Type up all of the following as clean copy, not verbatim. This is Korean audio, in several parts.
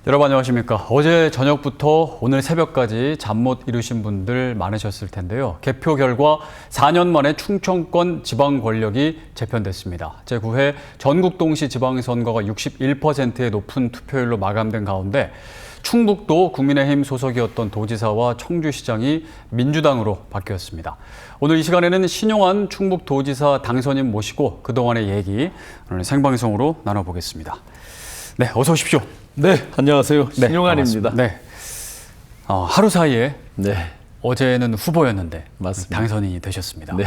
여러분 안녕하십니까. 어제 저녁부터 오늘 새벽까지 잠 못 이루신 분들 많으셨을 텐데요. 개표 결과 4년 만에 충청권 지방 권력이 재편됐습니다. 제9회 전국동시 지방선거가 61%의 높은 투표율로 마감된 가운데 충북도 국민의힘 소속이었던 도지사와 청주시장이 민주당으로 바뀌었습니다. 오늘 이 시간에는 신용환 충북도지사 당선인 모시고 그동안의 얘기 오늘 생방송으로 나눠보겠습니다. 네, 어서 오십시오. 네, 안녕하세요. 신용환입니다. 네, 하루 사이에 네, 어제는 후보였는데 맞습니다. 당선인이 되셨습니다. 네,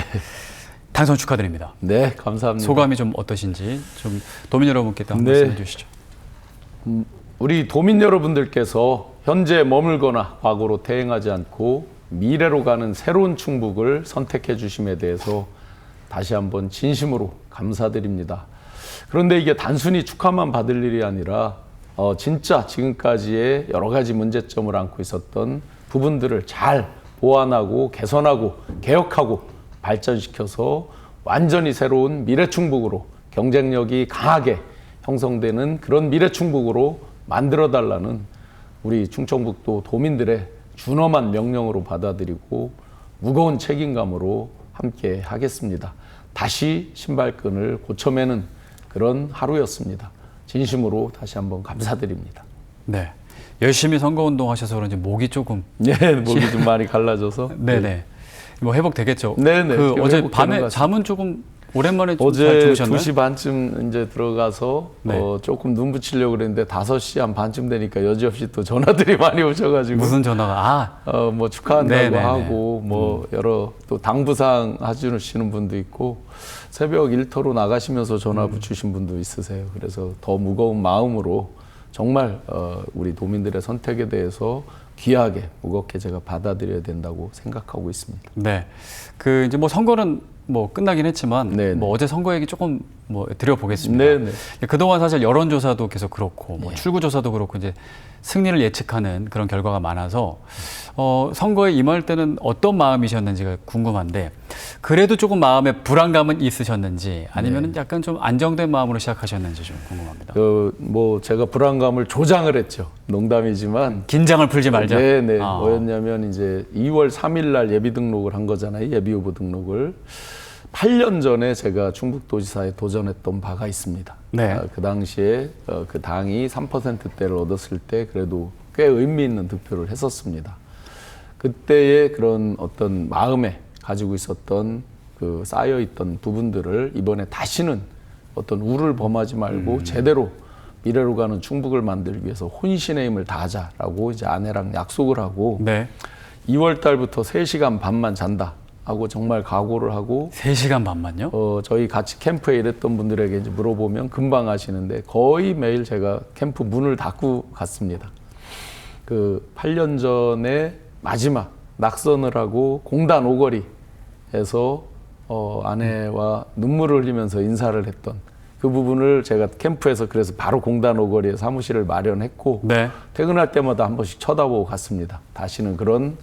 당선 축하드립니다. 네, 감사합니다. 소감이 좀 어떠신지 좀 도민 여러분께 한 네. 말씀해 주시죠. 우리 도민 여러분들께서 현재 머물거나 과거로 퇴행하지 않고 미래로 가는 새로운 충북을 선택해 주심에 대해서 다시 한번 진심으로 감사드립니다. 그런데 이게 단순히 축하만 받을 일이 아니라 진짜 지금까지의 여러 가지 문제점을 안고 있었던 부분들을 잘 보완하고 개선하고 개혁하고 발전시켜서 완전히 새로운 미래충북으로 경쟁력이 강하게 형성되는 그런 미래충북으로 만들어달라는 우리 충청북도 도민들의 준엄한 명령으로 받아들이고 무거운 책임감으로 함께 하겠습니다. 다시 신발끈을 고쳐매는 그런 하루였습니다. 진심으로 다시 한번 감사드립니다. 네, 열심히 선거운동 하셔서 그런지 목이 조금 네, 목이 좀 많이 갈라져서. 네네. 뭐 회복되겠죠. 네네. 그 어제 밤에 잠은 조금 오랜만에 좀 잘 어제 주무셨나요? 2시 반쯤 이제 들어가서 네. 조금 눈 붙이려고 그랬는데 5시 한 반쯤 되니까 여지없이 또 전화들이 많이 오셔가지고 무슨 전화가? 뭐 축하한다고 네네네. 하고 뭐 여러 또 당부사항 해주시는 분도 있고 새벽 일터로 나가시면서 전화 붙이신 분도 있으세요. 그래서 더 무거운 마음으로 정말 우리 도민들의 선택에 대해서 귀하게 무겁게 제가 받아들여야 된다고 생각하고 있습니다. 네. 그 이제 뭐 선거는 뭐 끝나긴 했지만 네네. 뭐 어제 선거 얘기 조금 뭐 드려보겠습니다. 네네. 그동안 사실 여론조사도 계속 그렇고 뭐 네. 출구조사도 그렇고 이제 승리를 예측하는 그런 결과가 많아서 선거에 임할 때는 어떤 마음이셨는지가 궁금한데 그래도 조금 마음에 불안감은 있으셨는지 아니면 네. 약간 좀 안정된 마음으로 시작하셨는지 좀 궁금합니다. 뭐 제가 불안감을 조장을 했죠. 농담이지만. 긴장을 풀지 말자. 네네. 아. 뭐였냐면 이제 2월 3일 날 예비 등록을 한 거잖아요. 예비 후보 등록을. 8년 전에 제가 충북도지사에 도전했던 바가 있습니다. 네. 그 당시에 그 당이 3%대를 얻었을 때 그래도 꽤 의미 있는 득표를 했었습니다. 그때의 그런 어떤 마음에 가지고 있었던 그 쌓여있던 부분들을 이번에 다시는 어떤 우를 범하지 말고 제대로 미래로 가는 충북을 만들기 위해서 혼신의 힘을 다하자라고 이제 아내랑 약속을 하고 네. 2월 달부터 3시간 반만 잔다 하고 정말 각오를 하고 3시간 반만요? 저희 같이 캠프에 일했던 분들에게 이제 물어보면 금방 아시는데 거의 매일 제가 캠프 문을 닫고 갔습니다. 그 8년 전에 마지막 낙선을 하고 공단 오거리에서 아내와 눈물을 흘리면서 인사를 했던 그 부분을 제가 캠프에서 그래서 바로 공단 오거리에 사무실을 마련했고 네. 퇴근할 때마다 한 번씩 쳐다보고 갔습니다. 다시는 그런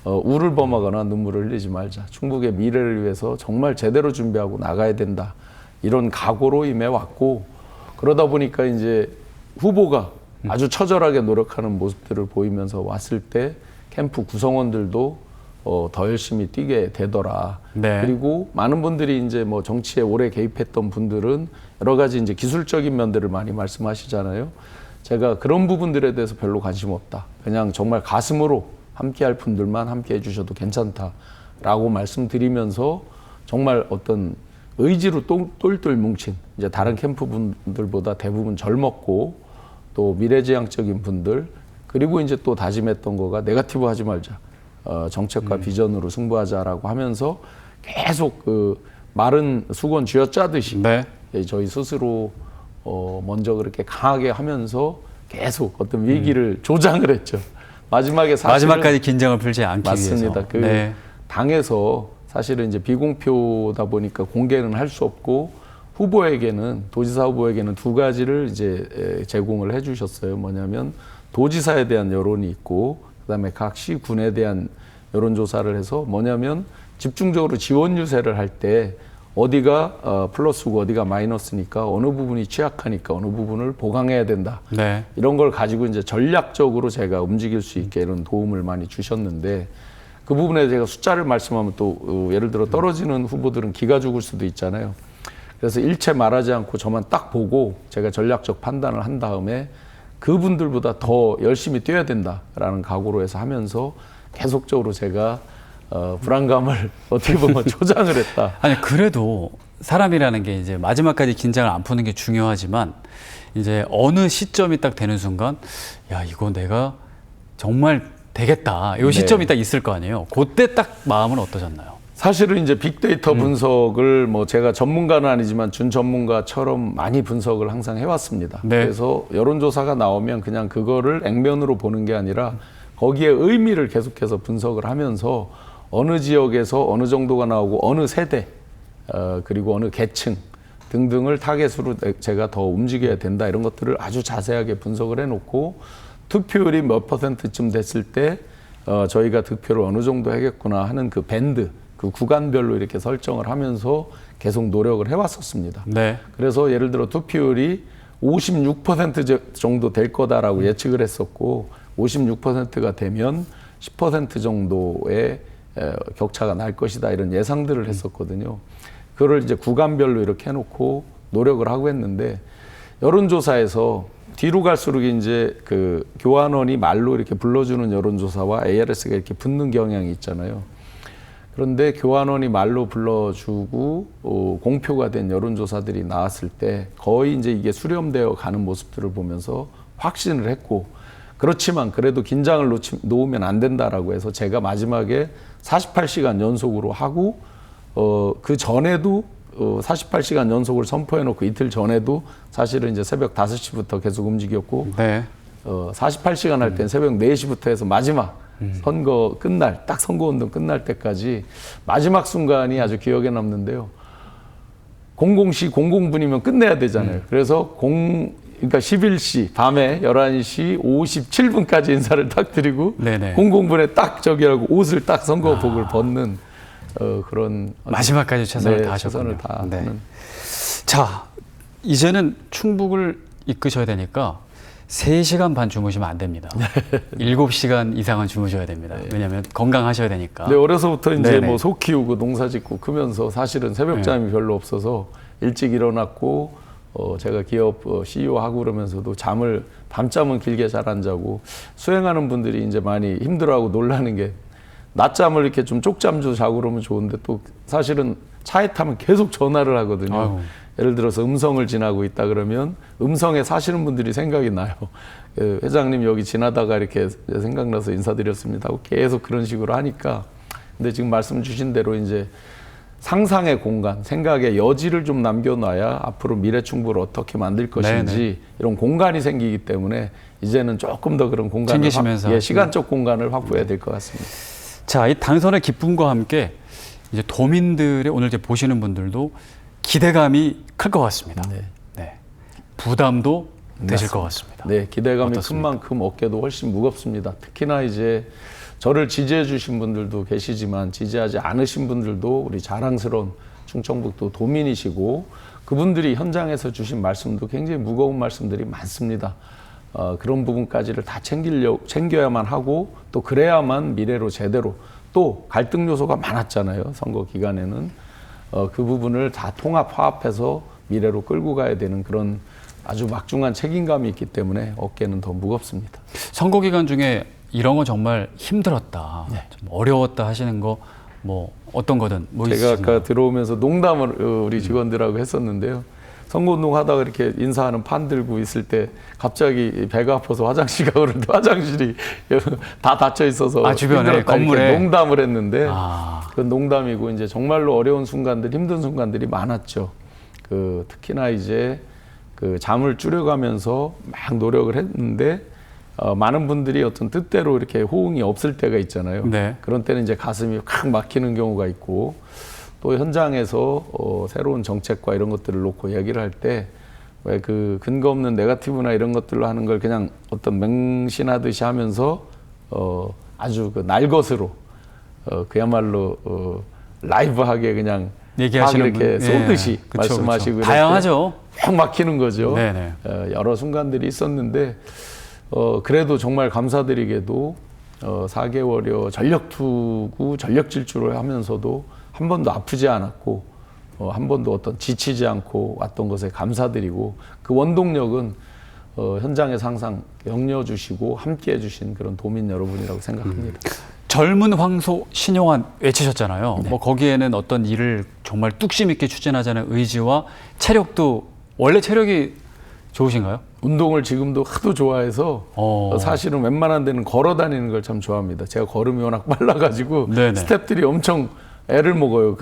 우를 범하거나 눈물을 흘리지 말자. 충북의 미래를 위해서 정말 제대로 준비하고 나가야 된다. 이런 각오로 임해왔고 그러다 보니까 이제 후보가 아주 처절하게 노력하는 모습들을 보이면서 왔을 때 캠프 구성원들도 더 열심히 뛰게 되더라. 네. 그리고 많은 분들이 이제 뭐 정치에 오래 개입했던 분들은 여러 가지 이제 기술적인 면들을 많이 말씀하시잖아요. 제가 그런 부분들에 대해서 별로 관심 없다. 그냥 정말 가슴으로 함께 할 분들만 함께 해주셔도 괜찮다라고 말씀드리면서 정말 어떤 의지로 똘똘 뭉친 이제 다른 캠프 분들보다 대부분 젊었고 또 미래지향적인 분들 그리고 이제 또 다짐했던 거가 네거티브 하지 말자. 정책과 비전으로 승부하자라고 하면서 계속 그 마른 수건 쥐어짜듯이 네. 저희 스스로 먼저 그렇게 강하게 하면서 계속 어떤 위기를 조장을 했죠. 마지막에 사실은 마지막까지 긴장을 풀지 않기 맞습니다. 위해서. 그 네. 당에서 사실은 이제 비공표다 보니까 공개는 할 수 없고 후보에게는 도지사 후보에게는 두 가지를 이제 제공을 해주셨어요. 뭐냐면 도지사에 대한 여론이 있고 그다음에 각 시군에 대한 여론조사를 해서 뭐냐면 집중적으로 지원 유세를 할 때 어디가 플러스고 어디가 마이너스니까 어느 부분이 취약하니까 어느 부분을 보강해야 된다. 네. 이런 걸 가지고 이제 전략적으로 제가 움직일 수 있게 이런 도움을 많이 주셨는데 그 부분에 제가 숫자를 말씀하면 또 예를 들어 떨어지는 후보들은 기가 죽을 수도 있잖아요. 그래서 일체 말하지 않고 저만 딱 보고 제가 전략적 판단을 한 다음에 그분들보다 더 열심히 뛰어야 된다라는 각오로 해서 하면서 계속적으로 제가 불안감을 어떻게 보면 조장을 했다. 아니 그래도 사람이라는 게 이제 마지막까지 긴장을 안 푸는 게 중요하지만 이제 어느 시점이 딱 되는 순간 야 이거 내가 정말 되겠다. 이 네. 시점이 딱 있을 거 아니에요. 그때 딱 마음은 어떠셨나요? 사실은 이제 빅데이터 분석을 뭐 제가 전문가는 아니지만 준 전문가처럼 많이 분석을 항상 해왔습니다. 네. 그래서 여론조사가 나오면 그냥 그거를 액면으로 보는 게 아니라 거기에 의미를 계속해서 분석을 하면서 어느 지역에서 어느 정도가 나오고 어느 세대 그리고 어느 계층 등등을 타겟으로 제가 더 움직여야 된다 이런 것들을 아주 자세하게 분석을 해놓고 투표율이 몇 %쯤 됐을 때 저희가 득표를 어느 정도 하겠구나 하는 그 밴드 그 구간별로 이렇게 설정을 하면서 계속 노력을 해왔었습니다. 네. 그래서 예를 들어 투표율이 56% 정도 될 거다라고 예측을 했었고 56%가 되면 10% 정도의 격차가 날 것이다 이런 예상들을 했었거든요. 그걸 이제 구간별로 이렇게 해놓고 노력을 하고 했는데 여론조사에서 뒤로 갈수록 이제 그 교환원이 말로 이렇게 불러주는 여론조사와 ARS가 이렇게 붙는 경향이 있잖아요. 그런데 교환원이 말로 불러주고 공표가 된 여론조사들이 나왔을 때 거의 이제 이게 수렴되어 가는 모습들을 보면서 확신을 했고 그렇지만 그래도 긴장을 놓으면 안 된다라고 해서 제가 마지막에 48시간 연속으로 하고 그 전에도 48시간 연속을 선포해놓고 이틀 전에도 사실은 이제 새벽 5시부터 계속 움직였고 네. 48시간 할 땐 새벽 4시부터 해서 마지막 선거 끝날 딱 선거운동 끝날 때까지 마지막 순간이 아주 기억에 남는데요. 00시 00분이면 끝내야 되잖아요. 그래서 그러니까 11시 밤에 11시 57분까지 인사를 딱 드리고 네네. 00분에 딱 저기 하고 옷을 딱 선거복을 벗는 그런 마지막까지 최선을 네, 다하셨군요. 최선을 다하는. 자, 이제는 충북을 이끄셔야 되니까 3시간 반 주무시면 안 됩니다. 7시간 이상은 주무셔야 됩니다. 왜냐하면 건강하셔야 되니까. 네, 어려서부터 이제 네네. 뭐 소 키우고 농사 짓고 크면서 사실은 새벽잠이 별로 없어서 일찍 일어났고 제가 기업 CEO 하고 그러면서도 밤잠은 길게 잘 안 자고 수행하는 분들이 이제 많이 힘들어하고 놀라는 게 낮잠을 이렇게 좀 쪽잠도 자고 그러면 좋은데 또 사실은 차에 타면 계속 전화를 하거든요. 아이고. 예를 들어서 음성을 지나고 있다 그러면 음성에 사시는 분들이 생각이 나요. 회장님 여기 지나다가 이렇게 생각나서 인사드렸습니다 하고 계속 그런 식으로 하니까 근데 지금 말씀 주신 대로 이제 상상의 공간, 생각의 여지를 좀 남겨놔야 앞으로 미래 충북을 어떻게 만들 것인지 네네. 이런 공간이 생기기 때문에 이제는 조금 더 그런 공간을 챙기시면서. 시간적 공간을 확보해야 될 것 같습니다. 자, 이 당선의 기쁨과 함께 이제 도민들의 오늘 이제 보시는 분들도 기대감이 클 것 같습니다. 네. 네. 부담도 되실 것 같습니다. 네, 기대감이 어떻습니까? 큰 만큼 어깨도 훨씬 무겁습니다. 특히나 이제 저를 지지해 주신 분들도 계시지만 지지하지 않으신 분들도 우리 자랑스러운 충청북도 도민이시고 그분들이 현장에서 주신 말씀도 굉장히 무거운 말씀들이 많습니다. 그런 부분까지를 다 챙겨야만 하고 또 그래야만 미래로 제대로 또 갈등 요소가 많았잖아요. 선거 기간에는. 그 부분을 다 화합해서 미래로 끌고 가야 되는 그런 아주 막중한 책임감이 있기 때문에 어깨는 더 무겁습니다. 선거 기간 중에 이런 거 정말 힘들었다, 네. 좀 어려웠다 하시는 거 뭐 어떤 거든 뭐 제가 있으신가요? 아까 들어오면서 농담을 우리 직원들하고 했었는데요. 선거운동 하다가 이렇게 인사하는 판 들고 있을 때 갑자기 배가 아파서 화장실 가고 그러는데 화장실이 다 닫혀 있어서 주변에, 힘들었다 이렇게 건물에. 농담을 했는데 아. 그건 농담이고 이제 정말로 어려운 순간들, 힘든 순간들이 많았죠. 특히나 이제 잠을 줄여가면서 막 노력을 했는데 많은 분들이 어떤 뜻대로 이렇게 호응이 없을 때가 있잖아요. 네. 그런 때는 이제 가슴이 확 막히는 경우가 있고 또 현장에서 새로운 정책과 이런 것들을 놓고 이야기를 할 때 왜 그 근거 없는 네거티브나 이런 것들로 하는 걸 그냥 어떤 맹신하듯이 하면서 아주 날것으로 그야말로 라이브하게 그냥 얘기하시는 이렇게 쏘듯이 그쵸, 말씀하시고 그쵸. 다양하죠. 확 막히는 거죠. 네네. 여러 순간들이 있었는데 그래도 정말 감사드리게도 4개월여 전력 투구, 전력 질주를 하면서도 한 번도 아프지 않았고 한 번도 어떤 지치지 않고 왔던 것에 감사드리고 그 원동력은 현장에서 항상 격려주시고 함께해 주신 그런 도민 여러분이라고 생각합니다. 젊은 황소 신용환 외치셨잖아요. 뭐 거기에는 어떤 일을 정말 뚝심 있게 추진하자는 의지와 체력도 원래 체력이 좋으신가요? 운동을 지금도 하도 좋아해서 사실은 웬만한 데는 걸어 다니는 걸 참 좋아합니다. 제가 걸음이 워낙 빨라가지고 네네. 스태프들이 엄청 애를 먹어요.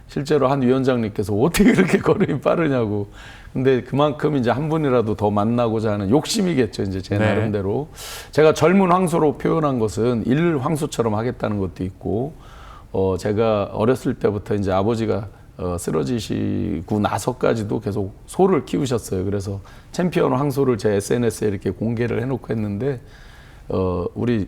실제로 한 위원장님께서 어떻게 그렇게 걸음이 빠르냐고. 근데 그만큼 이제 한 분이라도 더 만나고자 하는 욕심이겠죠. 이제 제 네. 나름대로. 제가 젊은 황소로 표현한 것은 일 황소처럼 하겠다는 것도 있고, 제가 어렸을 때부터 이제 아버지가 쓰러지시고 나서까지도 계속 소를 키우셨어요. 그래서 챔피언 황소를 제 SNS에 이렇게 공개를 해놓고 했는데, 우리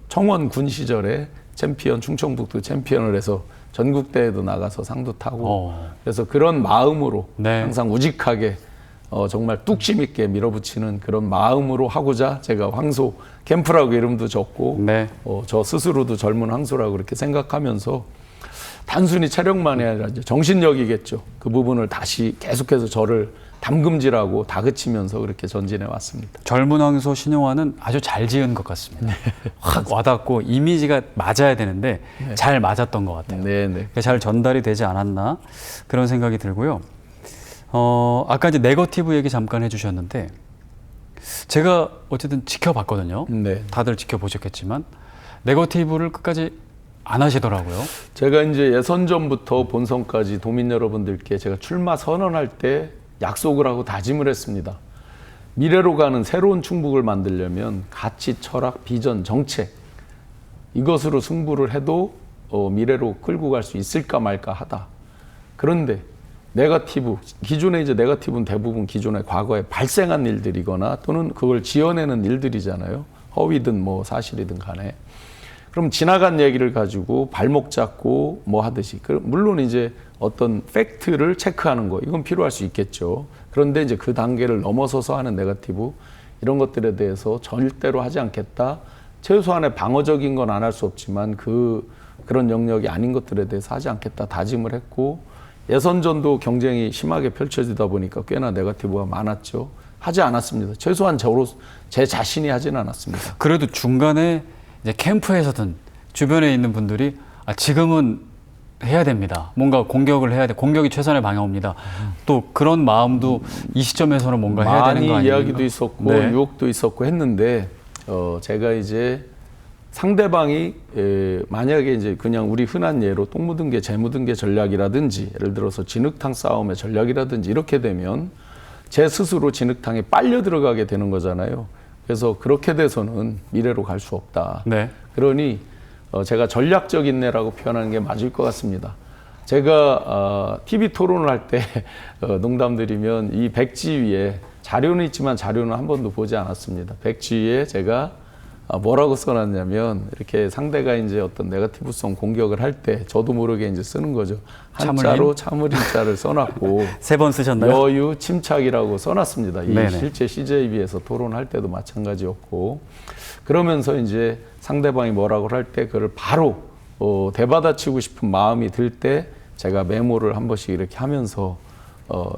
청원 군 시절에 챔피언, 충청북도 챔피언을 해서 전국대회도 나가서 상도 타고 그래서 그런 마음으로 네. 항상 우직하게 정말 뚝심 있게 밀어붙이는 그런 마음으로 하고자 제가 황소 캠프라고 이름도 줬고 네. 저 스스로도 젊은 황소라고 그렇게 생각하면서 단순히 체력만이 아니라 이제 정신력이겠죠. 그 부분을 다시 계속해서 저를 담금질하고 다그치면서 그렇게 전진해 왔습니다. 젊은 황소 신용환은 아주 잘 지은 것 같습니다. 확 와닿고 이미지가 맞아야 되는데 잘 맞았던 것 같아요. 네네. 잘 전달이 되지 않았나 그런 생각이 들고요. 아까 이제 네거티브 얘기 잠깐 해주셨는데 제가 어쨌든 지켜봤거든요. 네. 다들 지켜보셨겠지만 네거티브를 끝까지 안 하시더라고요. 제가 이제 예선전부터 본선까지 도민 여러분들께 제가 출마 선언할 때 약속을 하고 다짐을 했습니다. 미래로 가는 새로운 충북을 만들려면 가치, 철학, 비전, 정책 이것으로 승부를 해도 미래로 끌고 갈 수 있을까 말까 하다. 그런데 네거티브, 기존의 이제 네거티브는 대부분 기존의 과거에 발생한 일들이거나 또는 그걸 지어내는 일들이잖아요. 허위든 뭐 사실이든 간에. 그럼 지나간 얘기를 가지고 발목 잡고 뭐 하듯이. 물론 이제 어떤 팩트를 체크하는 거, 이건 필요할 수 있겠죠. 그런데 이제 그 단계를 넘어서서 하는 네거티브, 이런 것들에 대해서 절대로 하지 않겠다. 최소한의 방어적인 건 안 할 수 없지만 그런 영역이 아닌 것들에 대해서 하지 않겠다 다짐을 했고, 예선전도 경쟁이 심하게 펼쳐지다 보니까 꽤나 네거티브가 많았죠. 하지 않았습니다. 최소한 제 자신이 하지는 않았습니다. 그래도 중간에 이제 캠프에서든 주변에 있는 분들이 지금은 해야 됩니다. 뭔가 공격을 해야 돼. 공격이 최선의 방어입니다. 또 그런 마음도 이 시점에서는 뭔가 해야 되는 거 많이 아닙니까? 이야기도 있었고 네. 유혹도 있었고 했는데 제가 이제 상대방이 만약에 이제 그냥 우리 흔한 예로 똥 묻은 개, 재 묻은 개 전략이라든지 예를 들어서 진흙탕 싸움의 전략이라든지 이렇게 되면 제 스스로 진흙탕에 빨려 들어가게 되는 거잖아요. 그래서 그렇게 돼서는 미래로 갈 수 없다. 네. 그러니 제가 전략적 인내라고 표현하는 게 맞을 것 같습니다. 제가 TV 토론을 할 때 농담드리면 이 백지 위에 자료는 있지만 자료는 한 번도 보지 않았습니다. 백지 위에 제가 뭐라고 써놨냐면 이렇게 상대가 이제 어떤 네거티브성 공격을 할 때 저도 모르게 이제 쓰는 거죠. 한자로 참을인자를 써놨고 3번 쓰셨나요? 여유, 침착이라고 써놨습니다. 이 네네. 실제 CJB에서 토론할 때도 마찬가지였고 그러면서 이제 상대방이 뭐라고 할 때 그걸 바로 대받아치고 싶은 마음이 들 때 제가 메모를 한 번씩 이렇게 하면서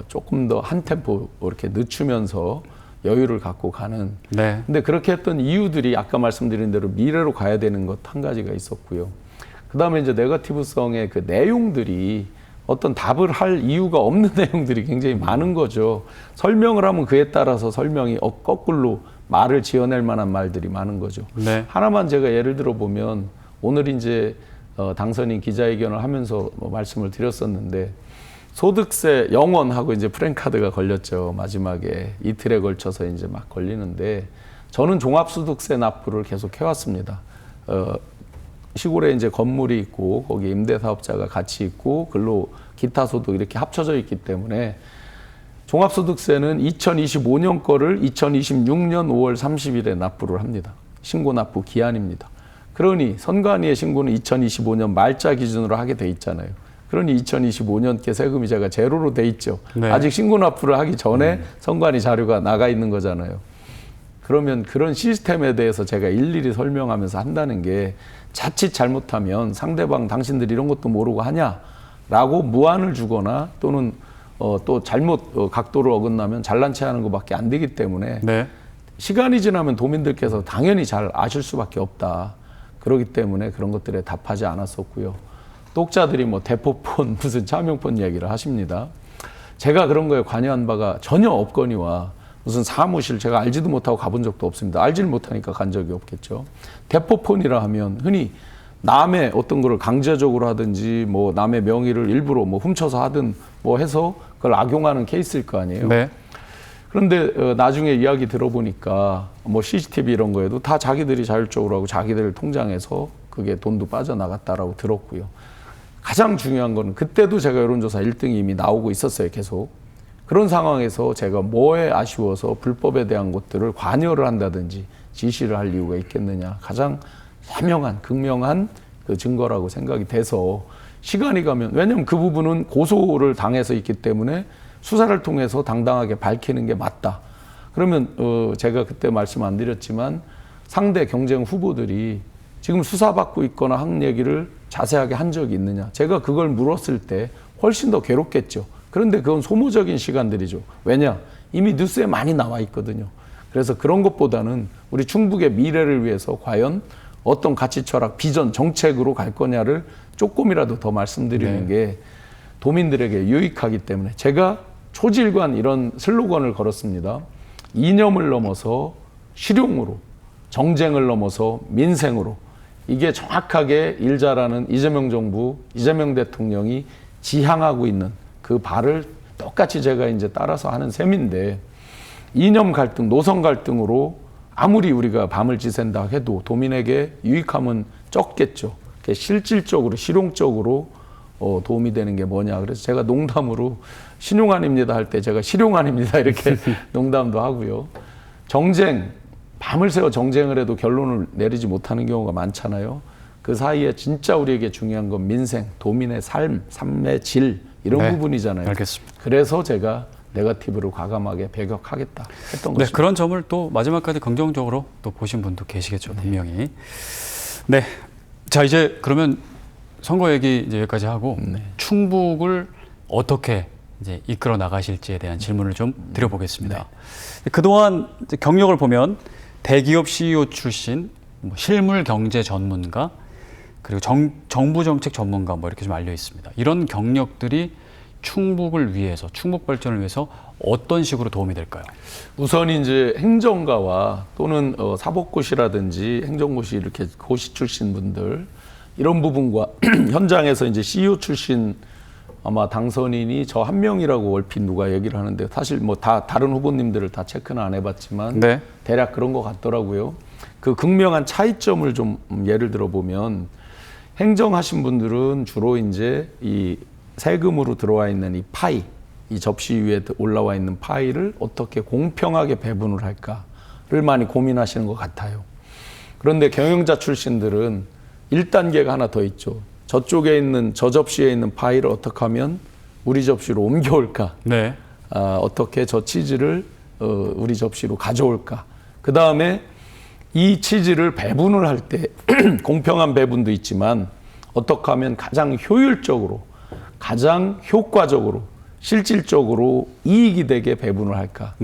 조금 더 한 템포 이렇게 늦추면서 여유를 갖고 가는. 네. 근데 그렇게 했던 이유들이 아까 말씀드린 대로 미래로 가야 되는 것 한 가지가 있었고요. 그 다음에 이제 네거티브성의 그 내용들이 어떤 답을 할 이유가 없는 내용들이 굉장히 많은 거죠. 설명을 하면 그에 따라서 설명이 거꾸로 말을 지어낼 만한 말들이 많은 거죠. 네. 하나만 제가 예를 들어 보면 오늘 이제 당선인 기자회견을 하면서 말씀을 드렸었는데 소득세 영원하고 이제 프랜카드가 걸렸죠. 마지막에 이틀에 걸쳐서 이제 막 걸리는데 저는 종합소득세 납부를 계속 해왔습니다. 시골에 이제 건물이 있고 거기에 임대사업자가 같이 있고 근로 기타 소득 이렇게 합쳐져 있기 때문에 종합소득세는 2025년 거를 2026년 5월 30일에 납부를 합니다. 신고 납부 기한입니다. 그러니 선관위의 신고는 2025년 말자 기준으로 하게 돼 있잖아요. 그러니 2025년께 세금이 제가 제로로 돼 있죠. 네. 아직 신고납부를 하기 전에 선관위 자료가 나가 있는 거잖아요. 그러면 그런 시스템에 대해서 제가 일일이 설명하면서 한다는 게 자칫 잘못하면 상대방 당신들 이런 것도 모르고 하냐라고 무안을 주거나 또는 또 잘못 각도를 어긋나면 잘난 체 하는 것밖에 안 되기 때문에 네. 시간이 지나면 도민들께서 당연히 잘 아실 수밖에 없다. 그렇기 때문에 그런 것들에 답하지 않았었고요. 독자들이 뭐 대포폰 무슨 차명폰 이야기를 하십니다. 제가 그런 거에 관여한 바가 전혀 없거니와 무슨 사무실 제가 알지도 못하고 가본 적도 없습니다. 알지를 못하니까 간 적이 없겠죠. 대포폰이라 하면 흔히 남의 어떤 거를 강제적으로 하든지 뭐 남의 명의를 일부러 뭐 훔쳐서 하든 뭐 해서 그걸 악용하는 케이스일 거 아니에요. 네. 그런데 나중에 이야기 들어보니까 뭐 CCTV 이런 거에도 다 자기들이 자율적으로 하고 자기들 통장에서 그게 돈도 빠져나갔다라고 들었고요. 가장 중요한 거는 그때도 제가 여론조사 1등이 이미 나오고 있었어요. 계속. 그런 상황에서 제가 뭐에 아쉬워서 불법에 대한 것들을 관여를 한다든지 지시를 할 이유가 있겠느냐. 가장 해명한, 극명한 그 증거라고 생각이 돼서 시간이 가면, 왜냐하면 그 부분은 고소를 당해서 있기 때문에 수사를 통해서 당당하게 밝히는 게 맞다. 그러면 제가 그때 말씀 안 드렸지만 상대 경쟁 후보들이 지금 수사받고 있거나 한 얘기를 자세하게 한 적이 있느냐. 제가 그걸 물었을 때 훨씬 더 괴롭겠죠. 그런데 그건 소모적인 시간들이죠. 왜냐? 이미 뉴스에 많이 나와 있거든요. 그래서 그런 것보다는 우리 충북의 미래를 위해서 과연 어떤 가치 철학, 비전, 정책으로 갈 거냐를 조금이라도 더 말씀드리는 게 도민들에게 유익하기 때문에 제가 초질관 이런 슬로건을 걸었습니다. 이념을 넘어서 실용으로, 정쟁을 넘어서 민생으로. 이게 정확하게 일 잘하는 이재명 정부, 이재명 대통령이 지향하고 있는 그 발을 똑같이 제가 이제 따라서 하는 셈인데, 이념 갈등, 노선 갈등으로 아무리 우리가 밤을 지샌다 해도 도민에게 유익함은 적겠죠. 실질적으로, 실용적으로 도움이 되는 게 뭐냐. 그래서 제가 농담으로 신용안입니다 할 때 제가 실용안입니다 이렇게 농담도 하고요. 정쟁, 밤을 새워 정쟁을 해도 결론을 내리지 못하는 경우가 많잖아요. 그 사이에 진짜 우리에게 중요한 건 민생, 도민의 삶, 삶의 질 이런 부분이잖아요. 알겠습니다. 그래서 제가 네거티브를 과감하게 배격하겠다 했던 것입니다. 그런 점을 또 마지막까지 긍정적으로 또 보신 분도 계시겠죠, 분명히. 네, 자 이제 그러면 선거 얘기 이제 여기까지 하고 충북을 어떻게 이제 이끌어 나가실지에 대한 질문을 좀 드려보겠습니다. 그동안 이제 경력을 보면 대기업 CEO 출신, 뭐 실물 경제 전문가, 그리고 정부 정책 전문가 뭐 이렇게 좀 알려 있습니다. 이런 경력들이 충북을 위해서, 충북 발전을 위해서 어떤 식으로 도움이 될까요? 우선 이제 행정가와 또는 사법고시라든지 행정고시 이렇게 고시 출신 분들 이런 부분과 현장에서 이제 CEO 출신 아마 당선인이 저 한 명이라고 얼핏 누가 얘기를 하는데 사실 뭐 다 다른 후보님들을 다 체크는 안 해봤지만 대략 그런 것 같더라고요. 그 극명한 차이점을 좀 예를 들어 보면 행정하신 분들은 주로 이제 이 세금으로 들어와 있는 이 파이, 이 접시 위에 올라와 있는 파이를 어떻게 공평하게 배분을 할까를 많이 고민하시는 것 같아요. 그런데 경영자 출신들은 1단계가 하나 더 있죠. 저쪽에 있는 저 접시에 있는 파이를 어떻게 하면 우리 접시로 옮겨올까? 어떻게 저 치즈를 우리 접시로 가져올까? 그 다음에 이 치즈를 배분을 할 때 공평한 배분도 있지만 어떻게 하면 가장 효율적으로, 가장 효과적으로, 실질적으로 이익이 되게 배분을 할까?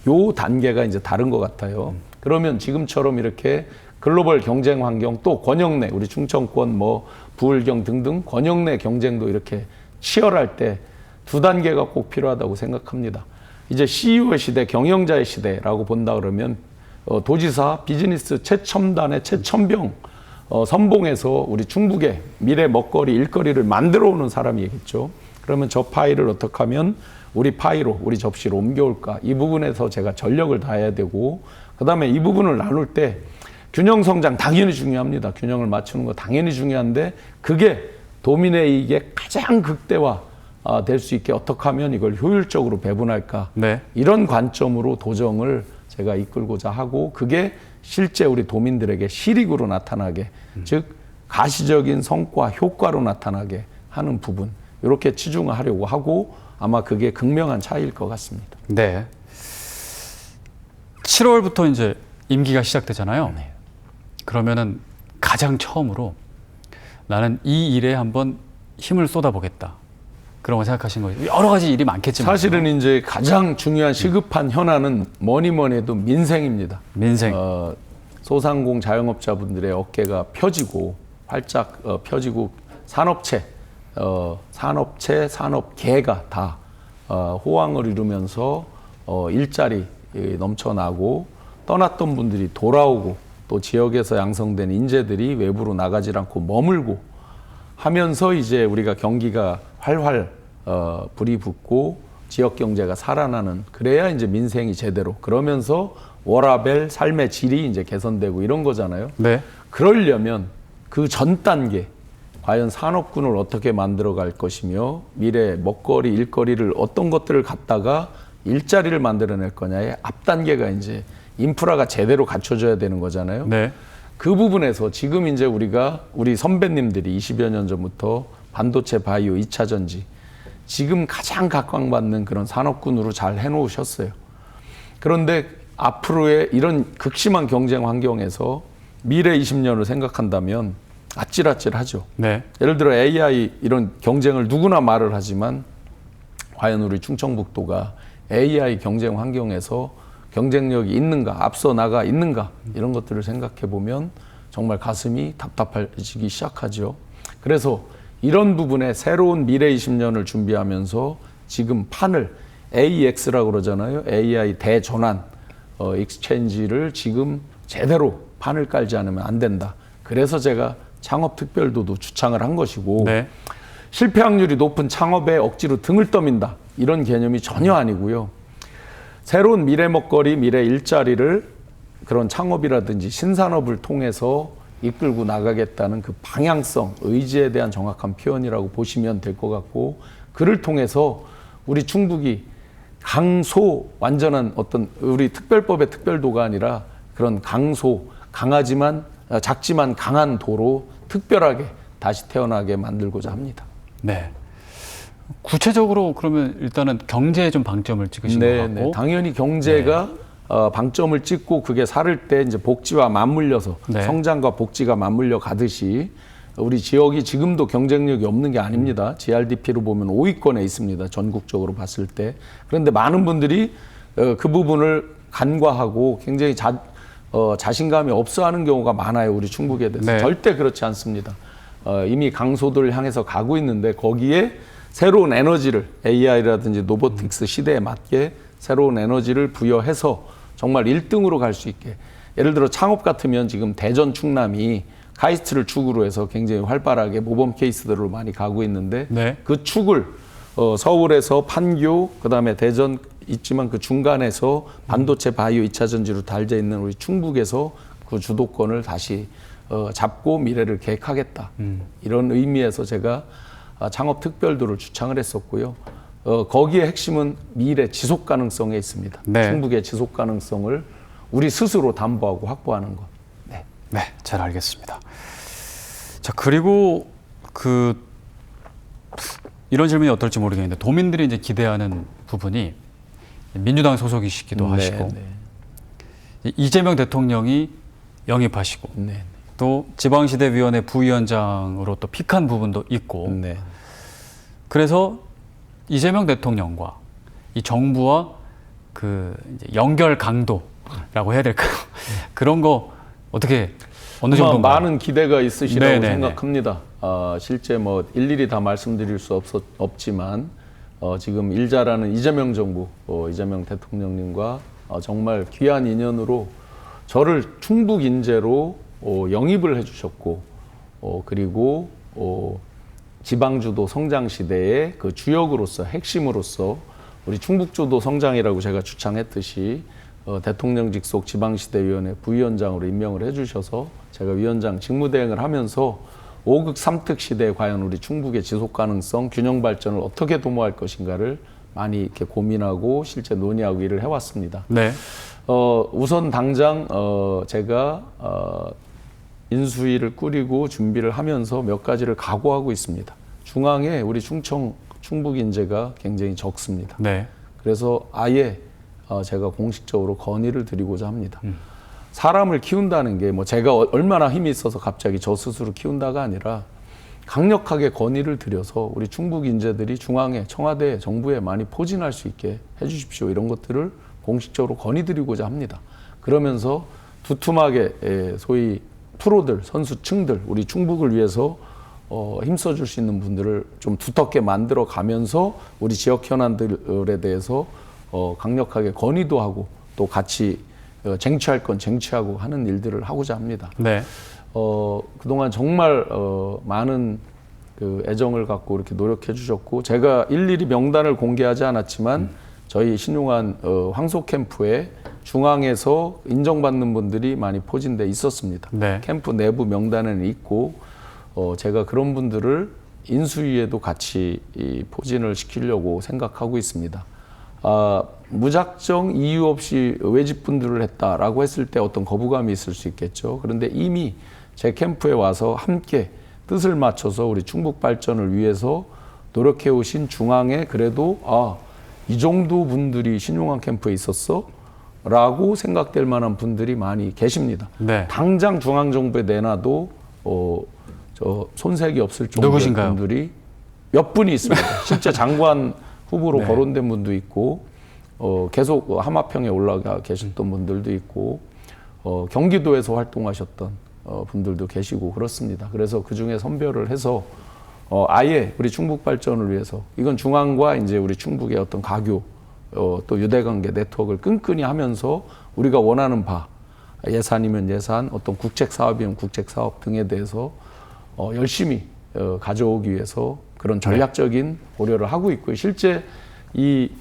요 단계가 이제 다른 것 같아요. 그러면 지금처럼 이렇게 글로벌 경쟁 환경 또 권역 내 우리 충청권 뭐 부울경 등등 권역 내 경쟁도 이렇게 치열할 때 두 단계가 꼭 필요하다고 생각합니다. 이제 CEO의 시대, 경영자의 시대라고 본다 그러면 도지사 비즈니스 최첨단의 최첨병 선봉에서 우리 충북의 미래 먹거리, 일거리를 만들어 오는 사람이겠죠. 그러면 저 파이를 어떻게 하면 우리 파이로, 우리 접시로 옮겨올까? 이 부분에서 제가 전력을 다해야 되고, 그 다음에 이 부분을 나눌 때 균형 성장 당연히 중요합니다. 균형을 맞추는 거 당연히 중요한데 그게 도민의 이익에 가장 극대화 될 수 있게 어떻게 하면 이걸 효율적으로 배분할까? 이런 관점으로 도정을 제가 이끌고자 하고 그게 실제 우리 도민들에게 실익으로 나타나게 즉 가시적인 성과, 효과로 나타나게 하는 부분 이렇게 치중하려고 하고 아마 그게 극명한 차이일 것 같습니다. 네. 7월부터 이제 임기가 시작되잖아요. 네. 그러면은 가장 처음으로 나는 이 일에 한번 힘을 쏟아보겠다. 그런 거 생각하신 거예요. 여러 가지 일이 많겠지만. 사실은 이제 가장 중요한 시급한 현안은 뭐니 해도 민생입니다. 민생. 소상공 자영업자분들의 어깨가 펴지고 활짝 펴지고 산업체, 산업계가 다 호황을 이루면서 일자리 넘쳐나고 떠났던 분들이 돌아오고 또 지역에서 양성된 인재들이 외부로 나가지 않고 머물고 하면서 이제 우리가 경기가 활활 불이 붙고 지역 경제가 살아나는 그래야 이제 민생이 제대로 그러면서 워라밸 삶의 질이 이제 개선되고 이런 거잖아요. 네. 그러려면 그 전 단계 과연 산업군을 어떻게 만들어 갈 것이며 미래 먹거리, 일거리를 어떤 것들을 갖다가 일자리를 만들어낼 거냐의 앞 단계가 이제 인프라가 제대로 갖춰져야 되는 거잖아요. 네. 그 부분에서 지금 이제 우리 선배님들이 20여 년 전부터 반도체 바이오 2차 전지 지금 가장 각광받는 그런 산업군으로 잘 해놓으셨어요. 그런데 앞으로의 이런 극심한 경쟁 환경에서 미래 20년을 생각한다면 아찔아찔하죠. 네. 예를 들어 AI 이런 경쟁을 누구나 말을 하지만 과연 우리 충청북도가 AI 경쟁 환경에서 경쟁력이 있는가, 앞서 나가 있는가 이런 것들을 생각해 보면 정말 가슴이 답답해지기 시작하죠. 그래서 이런 부분에 새로운 미래 20년을 준비하면서 지금 판을 AX라고 그러잖아요. AI 대전환 익스체인지를 지금 제대로 판을 깔지 않으면 안 된다. 그래서 제가 창업특별도도 주창을 한 것이고 네. 실패 확률이 높은 창업에 억지로 등을 떠민다. 이런 개념이 전혀 아니고요. 새로운 미래 먹거리, 미래 일자리를 그런 창업이라든지 신산업을 통해서 이끌고 나가겠다는 그 방향성, 의지에 대한 정확한 표현이라고 보시면 될 것 같고 그를 통해서 우리 충북이 강소, 완전한 어떤 우리 특별법의 특별도가 아니라 그런 강소, 작지만 강한 도로 특별하게 다시 태어나게 만들고자 합니다. 네. 구체적으로 그러면 일단은 경제에 좀 방점을 찍으신 것 같고. 네. 당연히 경제가 방점을 찍고 그게 살을 때 이제 복지와 맞물려서 네. 성장과 복지가 맞물려 가듯이 우리 지역이 지금도 경쟁력이 없는 게 아닙니다. GRDP로 보면 5위권에 있습니다. 전국적으로 봤을 때. 그런데 많은 분들이 그 부분을 간과하고 굉장히 자신감이 없어하는 경우가 많아요. 우리 충북에 대해서. 네. 절대 그렇지 않습니다. 이미 강소도를 향해서 가고 있는데 거기에 새로운 에너지를 AI라든지 로보틱스 시대에 맞게 새로운 에너지를 부여해서 정말 1등으로 갈 수 있게. 예를 들어 창업 같으면 지금 대전 충남이 카이스트를 축으로 해서 굉장히 활발하게 모범 케이스들로 많이 가고 있는데 네. 그 축을 서울에서 판교 그다음에 대전 있지만 그 중간에서 반도체 바이오 2차 전지로 달져 있는 우리 충북에서 그 주도권을 다시 잡고 미래를 계획하겠다. 이런 의미에서 제가 창업 특별도를 주창을 했었고요. 거기에 핵심은 미래 지속 가능성에 있습니다. 네. 충북의 지속 가능성을 우리 스스로 담보하고 확보하는 것. 네. 네, 잘 알겠습니다. 자, 그리고 이런 질문이 어떨지 모르겠는데 도민들이 이제 기대하는 부분이 민주당 소속이시기도 하시고 이재명 대통령이 영입하시고 네. 또 지방시대위원회 부위원장으로 또 픽한 부분도 있고 네. 그래서 이재명 대통령과 이 정부와 그 이제 연결 강도라고 해야 될까요? 그런 거 어떻게 어느 정도 많은 기대가 있으시라고 네네네. 생각합니다. 실제 뭐 일일이 다 말씀드릴 수 없지만 지금 일자라는 이재명 정부, 이재명 대통령님과 정말 귀한 인연으로 저를 충북 인재로 영입을 해주셨고 그리고 지방주도 성장 시대의 그 주역으로서 핵심으로서 우리 충북주도 성장이라고 제가 주창했듯이 대통령 직속 지방시대위원회 부위원장으로 임명을 해주셔서 제가 위원장 직무대행을 하면서 5극 3특 시대에 과연 우리 충북의 지속 가능성, 균형 발전을 어떻게 도모할 것인가를 많이 이렇게 고민하고 실제 논의하고 일을 해왔습니다. 네. 우선 당장 제가 인수위를 꾸리고 준비를 하면서 몇 가지를 각오하고 있습니다. 중앙에 우리 충북 인재가 굉장히 적습니다. 네. 그래서 아예 제가 공식적으로 건의를 드리고자 합니다. 사람을 키운다는 게 뭐 제가 얼마나 힘이 있어서 갑자기 저 스스로 키운다가 아니라 강력하게 건의를 드려서 우리 충북 인재들이 중앙에 청와대 정부에 많이 포진할 수 있게 해주십시오. 이런 것들을 공식적으로 건의드리고자 합니다. 그러면서 두툼하게 소위 프로들, 선수층들, 우리 충북을 위해서 힘써줄 수 있는 분들을 좀 두텁게 만들어 가면서 우리 지역 현안들에 대해서 강력하게 건의도 하고 또 같이 쟁취할 건 쟁취하고 하는 일들을 하고자 합니다. 네. 그동안 정말 많은 그 애정을 갖고 이렇게 노력해 주셨고 제가 일일이 명단을 공개하지 않았지만 저희 신용한 황소 캠프에 중앙에서 인정받는 분들이 많이 포진돼 있었습니다. 네. 캠프 내부 명단에는 있고 제가 그런 분들을 인수위에도 같이 포진을 시키려고 생각하고 있습니다. 무작정 이유 없이 외집분들을 했다라고 했을 때 어떤 거부감이 있을 수 있겠죠. 그런데 이미 제 캠프에 와서 함께 뜻을 맞춰서 우리 충북 발전을 위해서 노력해 오신 중앙에 그래도 이 정도 분들이 신용한 캠프에 있었어? 라고 생각될 만한 분들이 많이 계십니다. 네. 당장 중앙정부에 내놔도 저 손색이 없을 정도의 누구신가요? 분들이 몇 분이 있습니다. 실제 장관 후보로 네. 거론된 분도 있고 계속 하마평에 올라가 계셨던 분들도 있고 경기도에서 활동하셨던 분들도 계시고 그렇습니다. 그래서 그중에 선별을 해서 아예 우리 충북 발전을 위해서 이건 중앙과 이제 우리 충북의 어떤 가교 또 유대관계 네트워크를 끈끈이 하면서 우리가 원하는 바 예산이면 예산 어떤 국책사업이면 국책사업 등에 대해서 열심히 가져오기 위해서 그런 전략적인 고려를 하고 있고요. 실제 이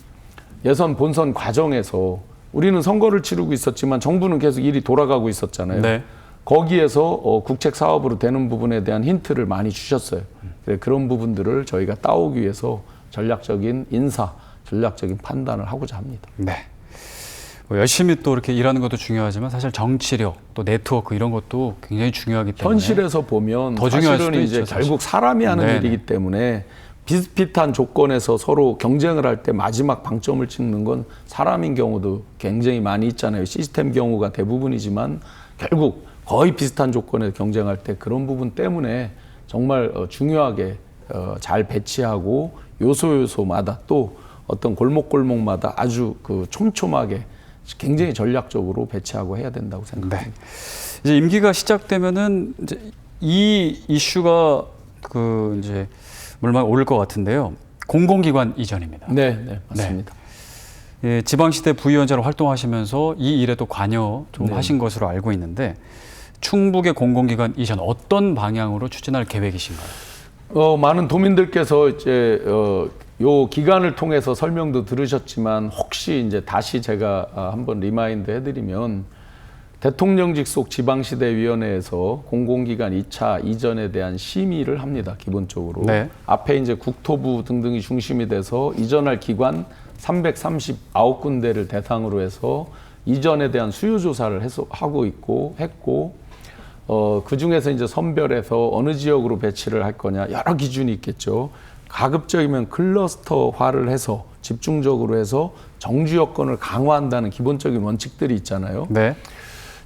예선 본선 과정에서 우리는 선거를 치르고 있었지만 정부는 계속 일이 돌아가고 있었잖아요. 네. 거기에서 국책 사업으로 되는 부분에 대한 힌트를 많이 주셨어요. 그런 부분들을 저희가 따오기 위해서 전략적인 인사, 전략적인 판단을 하고자 합니다. 네. 뭐 열심히 또 이렇게 일하는 것도 중요하지만 사실 정치력, 또 네트워크 이런 것도 굉장히 중요하기 때문에 현실에서 보면 더 중요할 사실은 수도 이제 있죠, 사실. 결국 사람이 하는 네네. 일이기 때문에 비슷비슷한 조건에서 서로 경쟁을 할 때 마지막 방점을 찍는 건 사람인 경우도 굉장히 많이 있잖아요. 시스템 경우가 대부분이지만 결국 거의 비슷한 조건에서 경쟁할 때 그런 부분 때문에 정말 중요하게 잘 배치하고 요소마다 또 어떤 골목마다 아주 그 촘촘하게 굉장히 전략적으로 배치하고 해야 된다고 생각합니다. 네. 이제 임기가 시작되면은 이제 이 이슈가 그 이제 물만 오를 것 같은데요. 공공기관 이전입니다. 네, 맞습니다. 예, 지방시대 부위원장으로 활동하시면서 이 일에 또 관여 좀 네. 하신 것으로 알고 있는데 충북의 공공기관 이전 어떤 방향으로 추진할 계획이신가요? 많은 도민들께서 이제 요 기간을 통해서 설명도 들으셨지만 혹시 이제 다시 제가 한번 리마인드 해드리면 대통령직 속 지방시대위원회에서 공공기관 2차 이전에 대한 심의를 합니다. 기본적으로. 네. 앞에 이제 국토부 등등이 중심이 돼서 이전할 기관 339군데를 대상으로 해서 이전에 대한 수요조사를 하고 했고 그 중에서 이제 선별해서 어느 지역으로 배치를 할 거냐 여러 기준이 있겠죠. 가급적이면 클러스터화를 해서 집중적으로 해서 정주 여건을 강화한다는 기본적인 원칙들이 있잖아요. 네.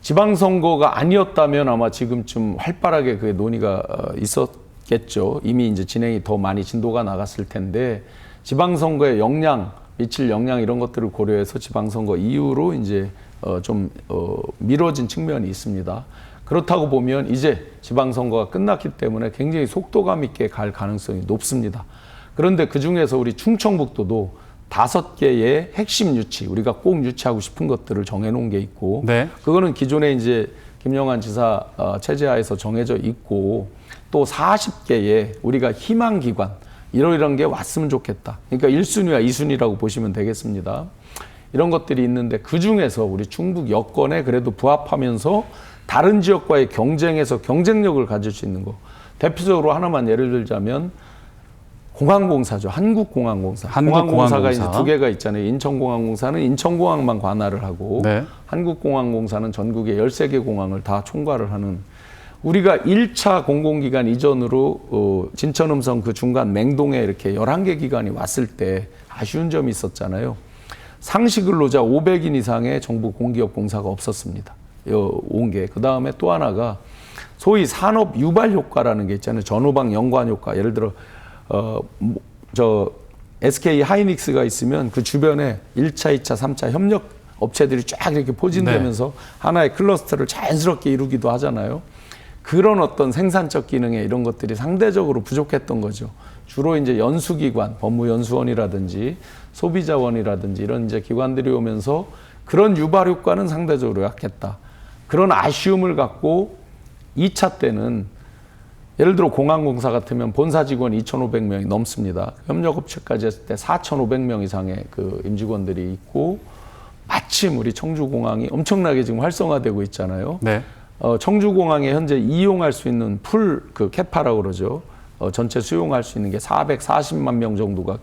지방선거가 아니었다면 아마 지금쯤 활발하게 그 논의가 있었겠죠. 이미 이제 진행이 더 많이 진도가 나갔을 텐데 지방선거의 미칠 영향 이런 것들을 고려해서 지방선거 이후로 이제 좀 미뤄진 측면이 있습니다. 그렇다고 보면 이제 지방선거가 끝났기 때문에 굉장히 속도감 있게 갈 가능성이 높습니다. 그런데 그 중에서 우리 충청북도도 5개의 핵심 유치, 우리가 꼭 유치하고 싶은 것들을 정해놓은 게 있고, 네. 그거는 기존에 이제 김영환 지사 체제하에서 정해져 있고, 또 40개의 우리가 희망기관, 이런 게 왔으면 좋겠다. 그러니까 1순위와 2순위라고 보시면 되겠습니다. 이런 것들이 있는데 그 중에서 우리 충북 여건에 그래도 부합하면서 다른 지역과의 경쟁에서 경쟁력을 가질 수 있는 거. 대표적으로 하나만 예를 들자면 공항공사죠. 한국공항공사. 공항공사가 이제 2개가 있잖아요. 인천공항공사는 인천공항만 관할을 하고 네. 한국공항공사는 전국의 13개 공항을 다 총괄을 하는 우리가 1차 공공기관 이전으로 진천음성 그 중간 맹동에 이렇게 11개 기관이 왔을 때 아쉬운 점이 있었잖아요. 상시 근로자 500인 이상의 정부 공기업 공사가 없었습니다. 온 게. 그 다음에 또 하나가 소위 산업 유발 효과라는 게 있잖아요. 전후방 연관 효과. 예를 들어 SK 하이닉스가 있으면 그 주변에 1차, 2차, 3차 협력 업체들이 쫙 이렇게 포진되면서 네. 하나의 클러스터를 자연스럽게 이루기도 하잖아요. 그런 어떤 생산적 기능에 이런 것들이 상대적으로 부족했던 거죠. 주로 이제 연수기관, 법무연수원이라든지 소비자원이라든지 이런 이제 기관들이 오면서 그런 유발 효과는 상대적으로 약했다. 그런 아쉬움을 갖고 2차 때는 예를 들어 공항공사 같으면 본사 직원 2,500명이 넘습니다. 협력업체까지 했을 때 4,500명 이상의 그 임직원들이 있고 마침 우리 청주공항이 엄청나게 지금 활성화되고 있잖아요. 네. 청주공항에 현재 이용할 수 있는 풀 그 캐파라고 그러죠. 전체 수용할 수 있는 게 440만 명 정도가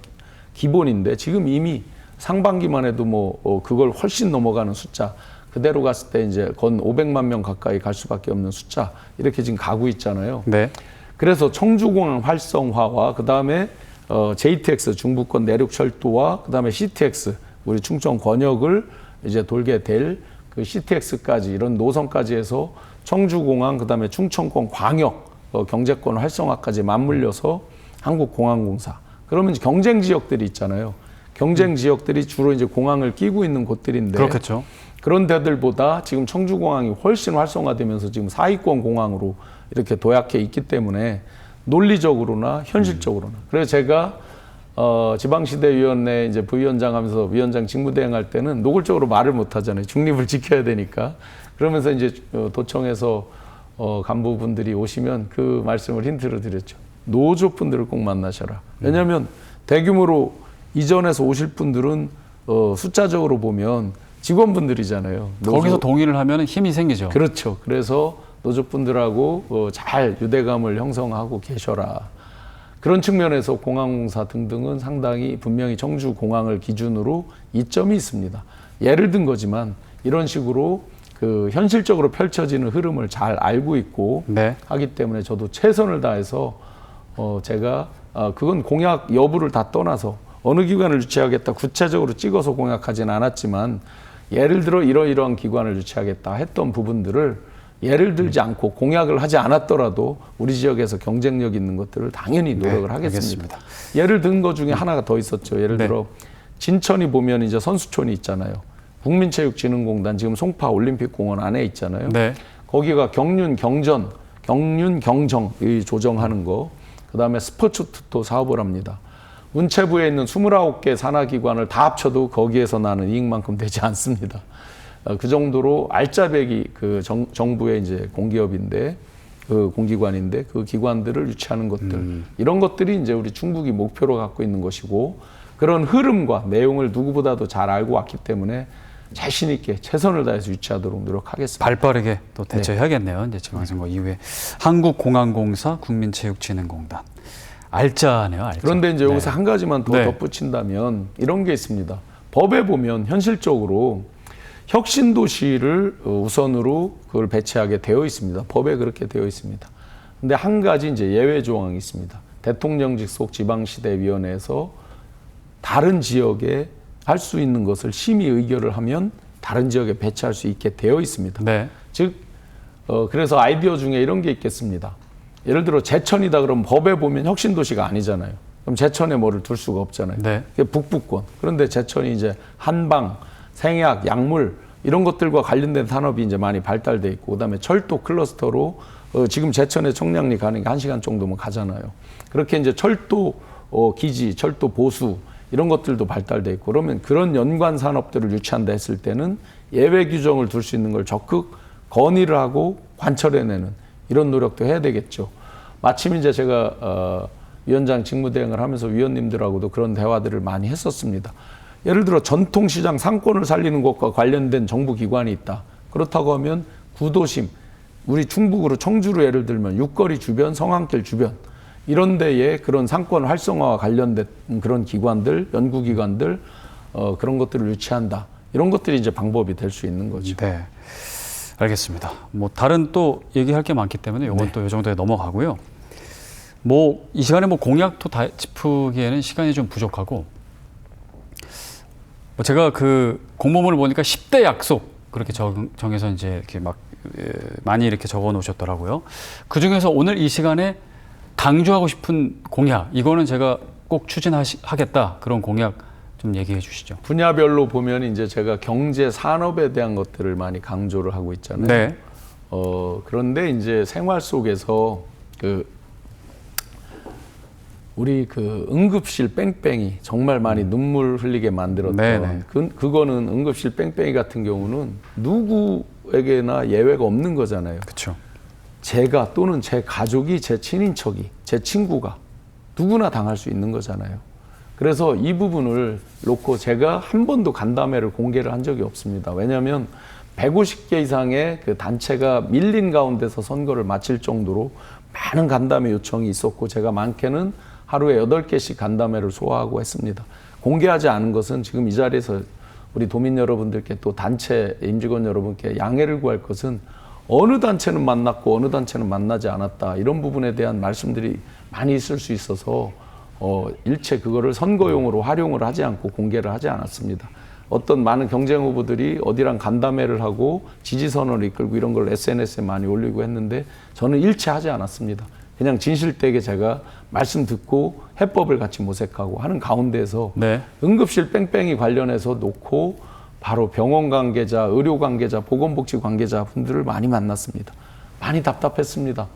기본인데 지금 이미 상반기만 해도 그걸 훨씬 넘어가는 숫자. 그대로 갔을 때 이제 건 500만 명 가까이 갈 수밖에 없는 숫자. 이렇게 지금 가고 있잖아요. 네. 그래서 청주공항 활성화와 그다음에 JTX 중부권 내륙 철도와 그다음에 CTX 우리 충청 권역을 이제 돌게 될 그 CTX까지 이런 노선까지 해서 청주공항 그다음에 충청권 광역 경제권 활성화까지 맞물려서 한국공항공사. 그러면 이제 경쟁 지역들이 있잖아요. 경쟁 지역들이 주로 이제 공항을 끼고 있는 곳들인데. 그렇겠죠. 그런 데들보다 지금 청주공항이 훨씬 활성화되면서 지금 상위권 공항으로 이렇게 도약해 있기 때문에 논리적으로나 현실적으로나. 그래서 제가 지방시대위원회 이제 부위원장 하면서 위원장 직무대행할 때는 노골적으로 말을 못 하잖아요. 중립을 지켜야 되니까. 그러면서 이제 도청에서 간부분들이 오시면 그 말씀을 힌트로 드렸죠. 노조분들을 꼭 만나셔라. 왜냐하면 대규모로 이전해서 오실 분들은 숫자적으로 보면 직원분들이잖아요. 거기서 동의를 하면 힘이 생기죠. 그렇죠. 그래서 노조분들하고 잘 유대감을 형성하고 계셔라. 그런 측면에서 공항공사 등등은 상당히 분명히 청주공항을 기준으로 이점이 있습니다. 예를 든 거지만 이런 식으로 그 현실적으로 펼쳐지는 흐름을 잘 알고 있고 네. 하기 때문에 저도 최선을 다해서 제가 그건 공약 여부를 다 떠나서 어느 기관을 유치하겠다 구체적으로 찍어서 공약하진 않았지만 예를 들어 이러이러한 기관을 유치하겠다 했던 부분들을 예를 들지 않고 공약을 하지 않았더라도 우리 지역에서 경쟁력 있는 것들을 당연히 노력을 하겠습니다. 알겠습니다. 예를 든 것 중에 하나가 더 있었죠. 예를 들어 진천이 보면 이제 선수촌이 있잖아요. 국민체육진흥공단 지금 송파 올림픽공원 안에 있잖아요. 네. 거기가 경륜 경정 조정하는 거, 그다음에 스포츠투토 사업을 합니다. 문체부에 있는 29개 산하기관을 다 합쳐도 거기에서 나는 이익만큼 되지 않습니다. 그 정도로 알짜배기 그 정부의 이제 공기업인데 그 공기관인데 그 기관들을 유치하는 것들 이런 것들이 이제 우리 충북이 목표로 갖고 있는 것이고 그런 흐름과 내용을 누구보다도 잘 알고 왔기 때문에 자신 있게 최선을 다해서 유치하도록 노력하겠습니다. 발빠르게 또 대처해야겠네요. 이제 지방선거 이후에 한국공항공사, 국민체육진흥공단 알짜네요. 알짜. 그런데 이제 여기서 한 가지만 더 덧붙인다면 이런 게 있습니다. 법에 보면 현실적으로 혁신도시를 우선으로 그걸 배치하게 되어 있습니다. 법에 그렇게 되어 있습니다. 근데 한 가지 이제 예외 조항이 있습니다. 대통령직 속 지방시대위원회에서 다른 지역에 할 수 있는 것을 심의 의결을 하면 다른 지역에 배치할 수 있게 되어 있습니다. 네. 즉, 그래서 아이디어 중에 이런 게 있겠습니다. 예를 들어 제천이다 그러면 법에 보면 혁신도시가 아니잖아요. 그럼 제천에 뭐를 둘 수가 없잖아요. 네. 그게 북부권. 그런데 제천이 이제 한방, 생약, 약물 이런 것들과 관련된 산업이 이제 많이 발달돼 있고 그다음에 철도 클러스터로 지금 제천에 청량리 가는 게 1시간 정도면 가잖아요. 그렇게 이제 철도 기지, 철도 보수 이런 것들도 발달돼 있고 그러면 그런 연관 산업들을 유치한다 했을 때는 예외 규정을 둘 수 있는 걸 적극 건의를 하고 관철해내는 이런 노력도 해야 되겠죠. 마침 이제 제가 위원장 직무대행을 하면서 위원님들하고도 그런 대화들을 많이 했었습니다. 예를 들어 전통시장 상권을 살리는 것과 관련된 정부기관이 있다. 그렇다고 하면 구도심, 우리 충북으로 청주로 예를 들면 육거리 주변, 성안길 주변 이런 데에 그런 상권 활성화와 관련된 그런 기관들, 연구기관들 그런 것들을 유치한다. 이런 것들이 이제 방법이 될 수 있는 거죠. 네. 알겠습니다. 뭐 다른 또 얘기할 게 많기 때문에 이건 네. 또 이 정도에 넘어가고요. 뭐 이 시간에 뭐 공약도 다 짚기에는 시간이 좀 부족하고, 뭐 제가 그 공모문을 보니까 10대 약속 그렇게 정해서 이제 이렇게 막 많이 이렇게 적어 놓으셨더라고요. 그 중에서 오늘 이 시간에 강조하고 싶은 공약, 이거는 제가 꼭 추진하겠다, 그런 공약 좀 얘기해 주시죠. 분야별로 보면 이제 제가 경제 산업에 대한 것들을 많이 강조를 하고 있잖아요. 네. 그런데 이제 생활 속에서 우리 응급실 뺑뺑이 정말 많이 눈물 흘리게 만들었던 네네. 그거는 응급실 뺑뺑이 같은 경우는 누구에게나 예외가 없는 거잖아요. 그렇죠. 제가 또는 제 가족이, 제 친인척이, 제 친구가 누구나 당할 수 있는 거잖아요. 그래서 이 부분을 놓고 제가 한 번도 간담회를 공개를 한 적이 없습니다. 왜냐하면 150개 이상의 그 단체가 밀린 가운데서 선거를 마칠 정도로 많은 간담회 요청이 있었고, 제가 많게는 하루에 8개씩 간담회를 소화하고 했습니다. 공개하지 않은 것은 지금 이 자리에서 우리 도민 여러분들께, 또 단체 임직원 여러분께 양해를 구할 것은 어느 단체는 만났고 어느 단체는 만나지 않았다, 이런 부분에 대한 말씀들이 많이 있을 수 있어서 일체 그거를 선거용으로 활용을 하지 않고 공개를 하지 않았습니다. 어떤 많은 경쟁 후보들이 어디랑 간담회를 하고 지지선언을 이끌고 이런 걸 SNS에 많이 올리고 했는데, 저는 일체 하지 않았습니다. 그냥 진실되게 제가 말씀 듣고 해법을 같이 모색하고 하는 가운데에서 네. 응급실 뺑뺑이 관련해서 놓고 바로 병원 관계자, 의료 관계자, 보건복지 관계자 분들을 많이 만났습니다. 많이 답답했습니다.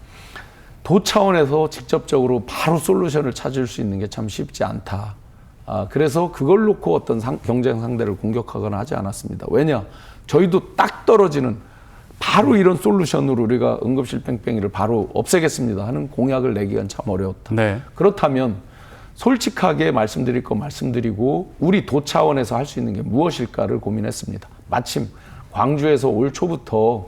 도 차원에서 직접적으로 바로 솔루션을 찾을 수 있는 게 참 쉽지 않다. 그래서 그걸 놓고 어떤 경쟁 상대를 공격하거나 하지 않았습니다. 왜냐? 저희도 딱 떨어지는 바로 이런 솔루션으로 우리가 응급실 뺑뺑이를 바로 없애겠습니다 하는 공약을 내기가 참 어려웠다. 네. 그렇다면 솔직하게 말씀드릴 거 말씀드리고 우리 도 차원에서 할 수 있는 게 무엇일까를 고민했습니다. 마침 광주에서 올 초부터